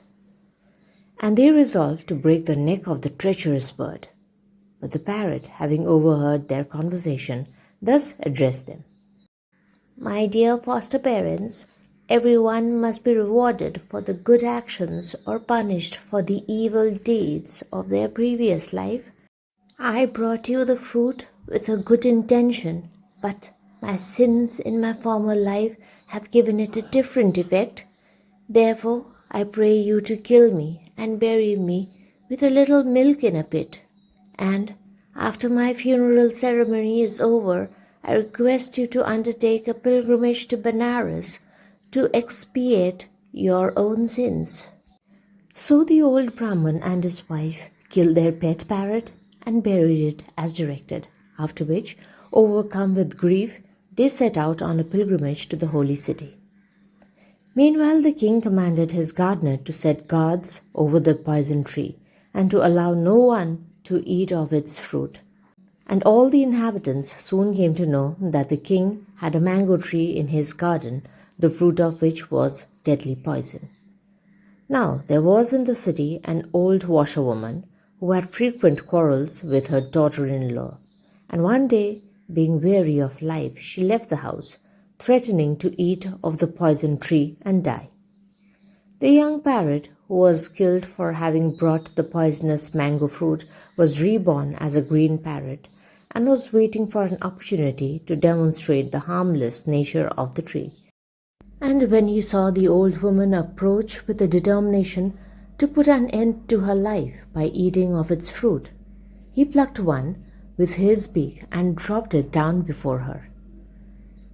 And they resolved to break the neck of the treacherous bird. But the parrot, having overheard their conversation, thus addressed them: "My dear foster parents, everyone must be rewarded for the good actions or punished for the evil deeds of their previous life. I brought you the fruit with a good intention, but my sins in my former life have given it a different effect. Therefore, I pray you to kill me and bury me with a little milk in a pit. And after my funeral ceremony is over, I request you to undertake a pilgrimage to Benares to expiate your own sins." So the old Brahman and his wife killed their pet parrot and buried it as directed, after which, overcome with grief, they set out on a pilgrimage to the holy city. Meanwhile, the king commanded his gardener to set guards over the poison tree and to allow no one to eat of its fruit. And all the inhabitants soon came to know that the king had a mango tree in his garden, the fruit of which was deadly poison. Now there was in the city an old washerwoman who had frequent quarrels with her daughter-in-law, and one day, being weary of life, she left the house, threatening to eat of the poison tree and die. The young parrot, who was killed for having brought the poisonous mango fruit, was reborn as a green parrot and was waiting for an opportunity to demonstrate the harmless nature of the tree. And when he saw the old woman approach with the determination to put an end to her life by eating of its fruit, he plucked one with his beak and dropped it down before her.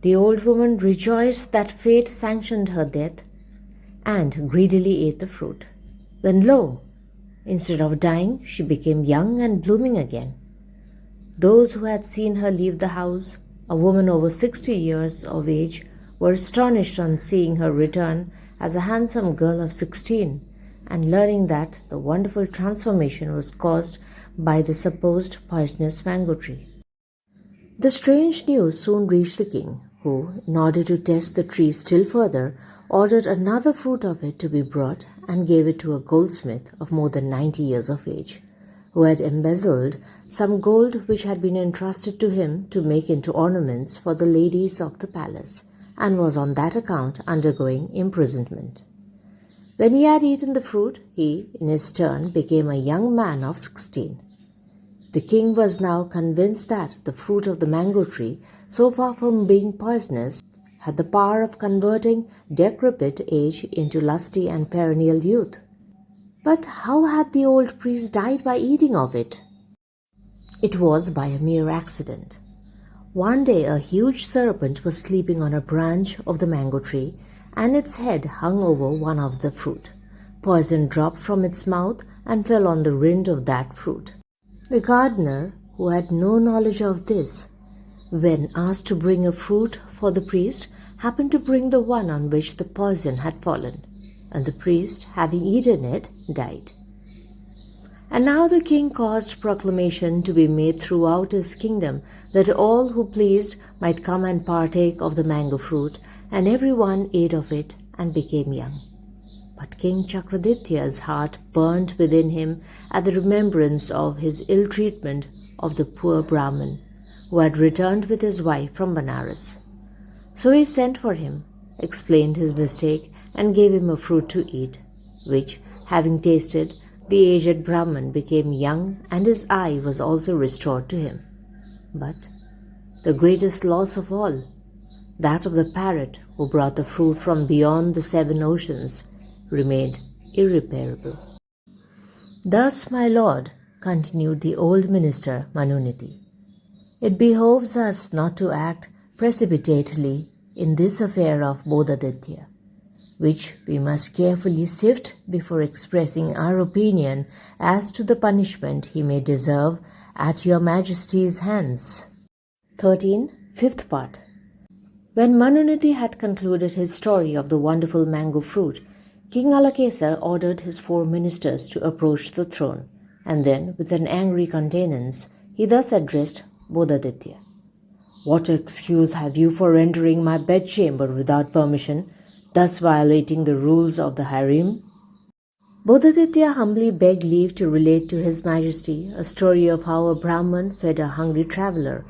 The old woman rejoiced that fate sanctioned her death and greedily ate the fruit, when lo, instead of dying, she became young and blooming again. Those who had seen her leave the house, a woman over 60 years of age, were astonished on seeing her return as a handsome girl of 16 and learning that the wonderful transformation was caused by the supposed poisonous mango tree. The strange news soon reached the king, who, in order to test the tree still further, ordered another fruit of it to be brought and gave it to a goldsmith of more than 90 years of age, who had embezzled some gold which had been entrusted to him to make into ornaments for the ladies of the palace, and was on that account undergoing imprisonment. When he had eaten the fruit, he, in his turn, became a young man of 16. The king was now convinced that the fruit of the mango tree, so far from being poisonous, had the power of converting decrepit age into lusty and perennial youth. But how had the old priest died by eating of it? It was by a mere accident. One day a huge serpent was sleeping on a branch of the mango tree, and its head hung over one of the fruit. Poison dropped from its mouth and fell on the rind of that fruit. The gardener, who had no knowledge of this, when asked to bring a fruit for the priest, happened to bring the one on which the poison had fallen, and the priest, having eaten it, died. And now the king caused proclamation to be made throughout his kingdom that all who pleased might come and partake of the mango fruit, and every one ate of it and became young. But King Chakraditya's heart burned within him at the remembrance of his ill treatment of the poor Brahmin, who had returned with his wife from Benares. So he sent for him, explained his mistake, and gave him a fruit to eat, which, having tasted, the aged Brahman became young, and his eye was also restored to him. But the greatest loss of all, that of the parrot who brought the fruit from beyond the 7 oceans, remained irreparable. Thus, my lord, continued the old minister Manuniti, it behoves us not to act precipitately in this affair of Bodhaditya, which we must carefully sift before expressing our opinion as to the punishment he may deserve at your majesty's hands. 13. Fifth part. When Manuniti had concluded his story of the wonderful mango fruit, King Alakesa ordered his 4 ministers to approach the throne, and then, with an angry countenance, he thus addressed Bodhaditya. What excuse have you for entering my bedchamber without permission, thus violating the rules of the harem? Bodhiditya humbly begged leave to relate to His Majesty a story of how a Brahman fed a hungry traveller,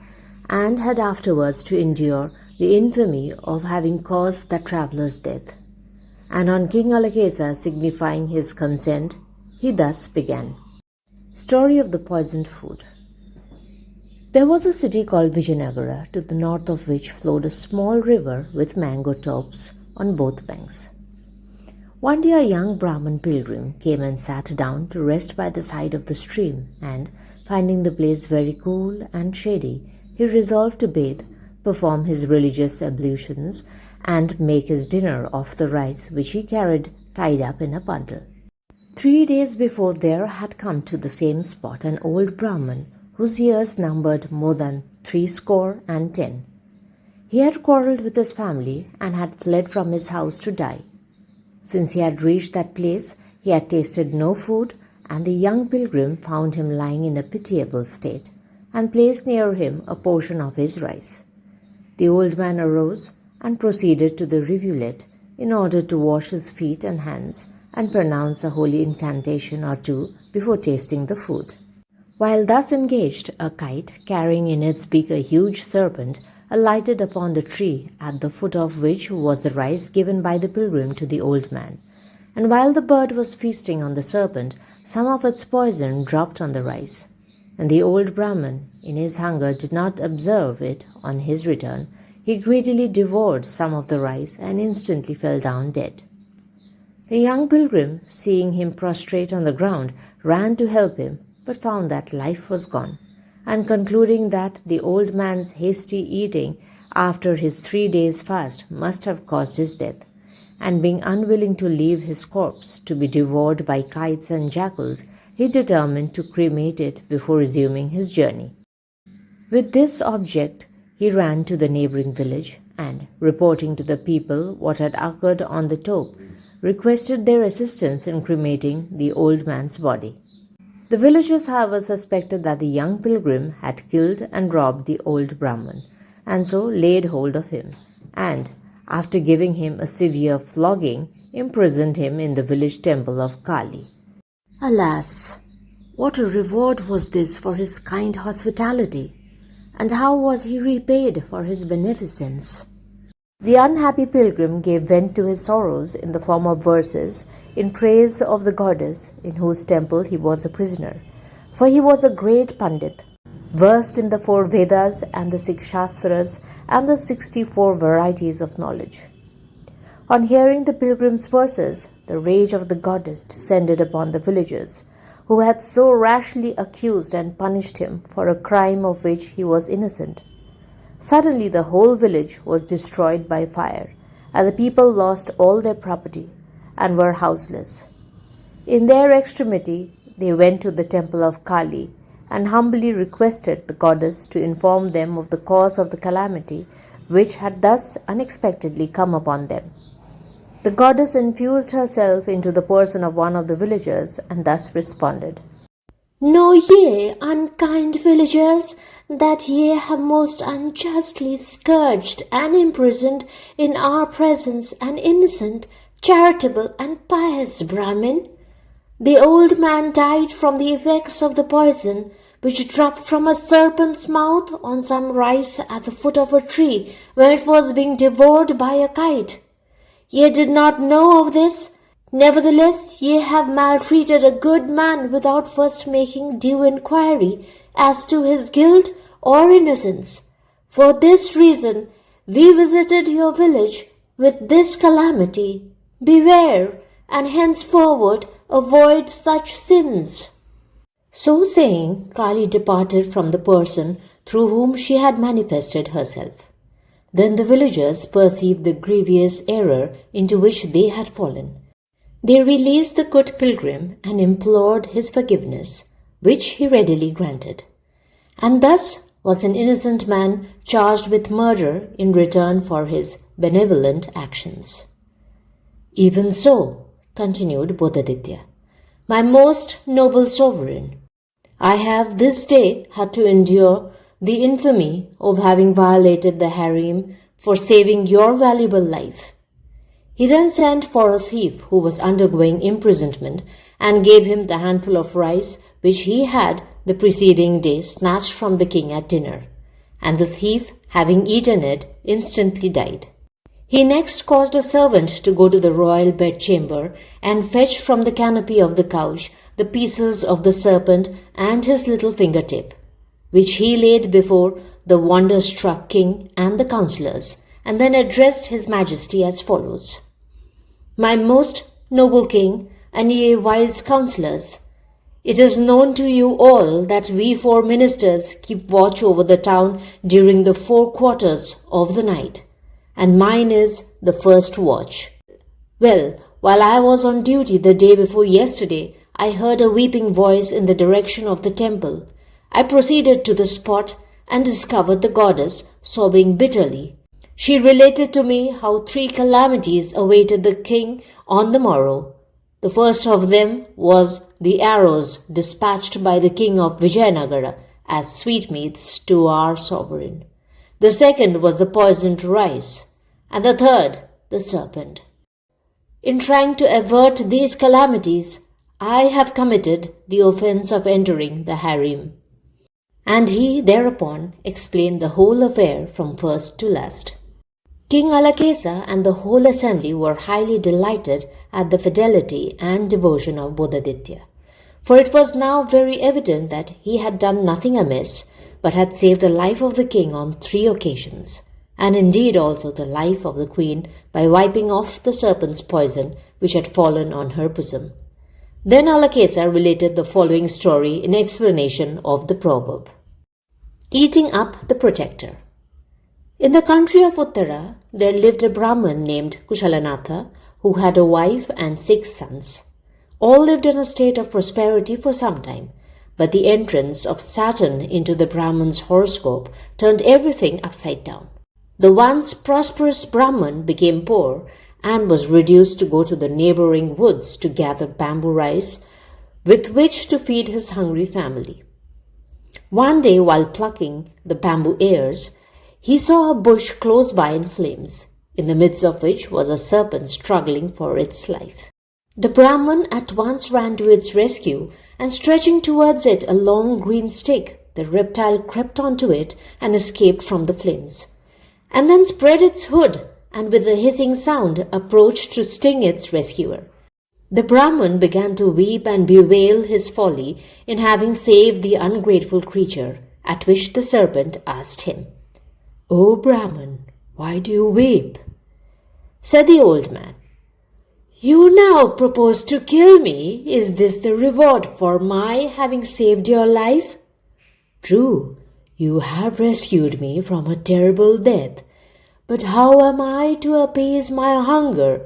and had afterwards to endure the infamy of having caused that traveller's death. And on King Alakesa signifying his consent, he thus began. Story of the poisoned food. There was a city called Vijayanagara, to the north of which flowed a small river with mango tops on both banks. One day a young Brahman pilgrim came and sat down to rest by the side of the stream, and, finding the place very cool and shady, he resolved to bathe, perform his religious ablutions, and make his dinner off the rice which he carried tied up in a bundle. 3 days before there had come to the same spot an old Brahman, whose years numbered more than 70. He had quarrelled with his family and had fled from his house to die. Since he had reached that place, he had tasted no food, and the young pilgrim found him lying in a pitiable state, and placed near him a portion of his rice. The old man arose and proceeded to the rivulet in order to wash his feet and hands and pronounce a holy incantation or two before tasting the food. While thus engaged, a kite, carrying in its beak a huge serpent, alighted upon the tree, at the foot of which was the rice given by the pilgrim to the old man. And while the bird was feasting on the serpent, some of its poison dropped on the rice. And the old Brahman, in his hunger, did not observe it on his return. He greedily devoured some of the rice and instantly fell down dead. The young pilgrim, seeing him prostrate on the ground, ran to help him, but found that life was gone, and concluding that the old man's hasty eating after his 3 days' fast must have caused his death, and being unwilling to leave his corpse to be devoured by kites and jackals, he determined to cremate it before resuming his journey. With this object, he ran to the neighboring village and, reporting to the people what had occurred on the top, requested their assistance in cremating the old man's body. The villagers, however, suspected that the young pilgrim had killed and robbed the old Brahman, and so laid hold of him, and, after giving him a severe flogging, imprisoned him in the village temple of Kali. Alas, what a reward was this for his kind hospitality, and how was he repaid for his beneficence? The unhappy pilgrim gave vent to his sorrows in the form of verses in praise of the goddess in whose temple he was a prisoner, for he was a great Pandit, versed in the 4 Vedas and the 6 Shastras and the 64 varieties of knowledge. On hearing the pilgrim's verses, the rage of the goddess descended upon the villagers, who had so rashly accused and punished him for a crime of which he was innocent. Suddenly the whole village was destroyed by fire, and the people lost all their property and were houseless. In their extremity, they went to the temple of Kali and humbly requested the goddess to inform them of the cause of the calamity which had thus unexpectedly come upon them. The goddess infused herself into the person of one of the villagers and thus responded, "Know ye, unkind villagers, that ye have most unjustly scourged and imprisoned in our presence an innocent, charitable, and pious Brahmin. The old man died from the effects of the poison which dropped from a serpent's mouth on some rice at the foot of a tree when it was being devoured by a kite. Ye did not know of this. Nevertheless, ye have maltreated a good man without first making due inquiry as to his guilt or innocence. For this reason, we visited your village with this calamity. Beware, and henceforward avoid such sins." So saying, Kali departed from the person through whom she had manifested herself. Then the villagers perceived the grievous error into which they had fallen. They released the good pilgrim and implored his forgiveness, which he readily granted. And thus was an innocent man charged with murder in return for his benevolent actions. "Even so," continued Bodhiditya, "my most noble sovereign, I have this day had to endure the infamy of having violated the harem for saving your valuable life. He then sent for a thief who was undergoing imprisonment and gave him the handful of rice which he had the preceding day snatched from the king at dinner, and the thief, having eaten it, instantly died. He next caused a servant to go to the royal bedchamber and fetch from the canopy of the couch the pieces of the serpent and his little fingertip, which he laid before the wonder-struck king and the councillors, and then addressed his majesty as follows: "My most noble king, and ye wise councillors, it is known to you all that we 4 ministers keep watch over the town during the 4 quarters of the night, and mine is the first watch. Well, while I was on duty the day before yesterday, I heard a weeping voice in the direction of the temple. I proceeded to the spot and discovered the goddess sobbing bitterly. She related to me how 3 calamities awaited the king on the morrow. The first of them was the arrows dispatched by the king of Vijayanagara as sweetmeats to our sovereign. The second was the poisoned rice, and the third, the serpent. In trying to avert these calamities, I have committed the offense of entering the harem." And he thereupon explained the whole affair from first to last. King Alakesa and the whole assembly were highly delighted at the fidelity and devotion of Bodhaditya, for it was now very evident that he had done nothing amiss, but had saved the life of the king on 3 occasions, and indeed also the life of the queen by wiping off the serpent's poison which had fallen on her bosom. Then Alakesa related the following story in explanation of the proverb: Eating up the protector. In the country of Uttara, there lived a Brahmin named Kushalanatha, who had a wife and 6 sons. All lived in a state of prosperity for some time, but the entrance of Saturn into the Brahmin's horoscope turned everything upside down. The once prosperous Brahmin became poor and was reduced to go to the neighboring woods to gather bamboo rice with which to feed his hungry family. One day, while plucking the bamboo ears, he saw a bush close by in flames, in the midst of which was a serpent struggling for its life. The Brahman at once ran to its rescue, and stretching towards it a long green stick, the reptile crept onto it and escaped from the flames, and then spread its hood, and with a hissing sound approached to sting its rescuer. The Brahman began to weep and bewail his folly in having saved the ungrateful creature, at which the serpent asked him, "O Brahman, why do you weep?" Said the old man, "You now propose to kill me. Is this the reward for my having saved your life?" "True, you have rescued me from a terrible death, but how am I to appease my hunger?"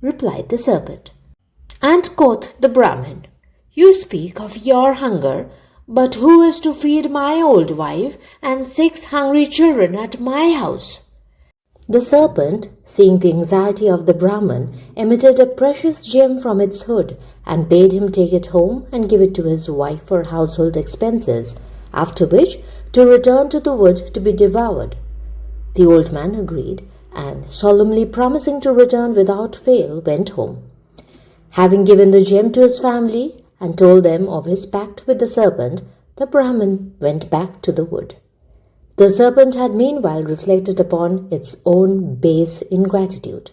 replied the serpent. And quoth the Brahmin, "You speak of your hunger, but who is to feed my old wife and 6 hungry children at my house?" The serpent, seeing the anxiety of the Brahmin, emitted a precious gem from its hood and bade him take it home and give it to his wife for household expenses, after which to return to the wood to be devoured. The old man agreed, and solemnly promising to return without fail, went home. Having given the gem to his family and told them of his pact with the serpent, the Brahmin went back to the wood. The serpent had meanwhile reflected upon its own base ingratitude.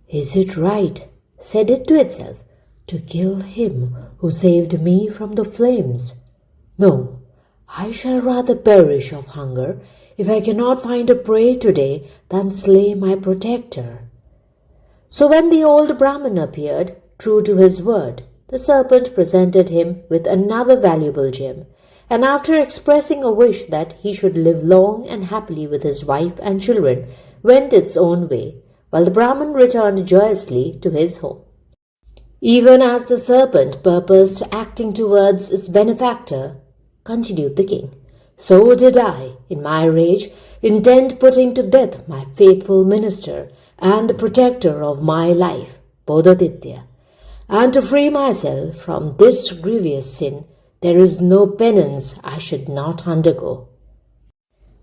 "Is it right," said it to itself, "to kill him who saved me from the flames? No, I shall rather perish of hunger if I cannot find a prey today than slay my protector." So when the old Brahmin appeared, true to his word, the serpent presented him with another valuable gem, and after expressing a wish that he should live long and happily with his wife and children, went its own way, while the Brahmin returned joyously to his home. "Even as the serpent purposed acting towards its benefactor," continued the king, "so did I, in my rage, intend putting to death my faithful minister and the protector of my life, Bodhaditya. And to free myself from this grievous sin, there is no penance I should not undergo."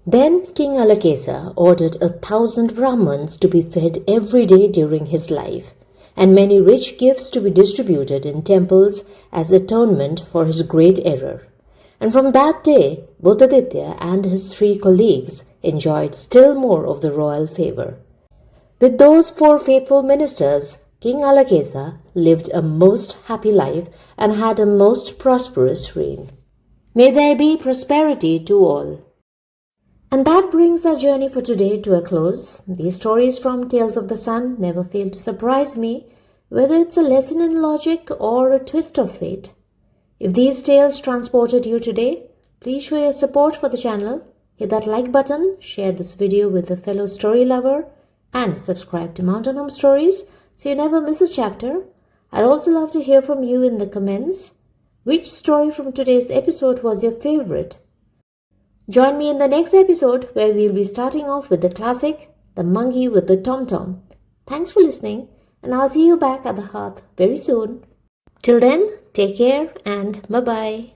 Then King Alakesa ordered 1,000 Brahmins to be fed every day during his life, and many rich gifts to be distributed in temples as atonement for his great error. And from that day, both Aditya and his 3 colleagues enjoyed still more of the royal favor. With those 4 faithful ministers, King Alakesa lived a most happy life and had a most prosperous reign. May there be prosperity to all. And that brings our journey for today to a close. These stories from Tales of the Sun never fail to surprise me, whether it's a lesson in logic or a twist of fate. If these tales transported you today, please show your support for the channel, hit that like button, share this video with a fellow story lover, and subscribe to Mountain Home Stories so you never miss a chapter. I'd also love to hear from you in the comments. Which story from today's episode was your favorite? Join me in the next episode where we'll be starting off with the classic, The Monkey with the Tom-Tom. Thanks for listening, and I'll see you back at the hearth very soon. Till then, take care and bye-bye.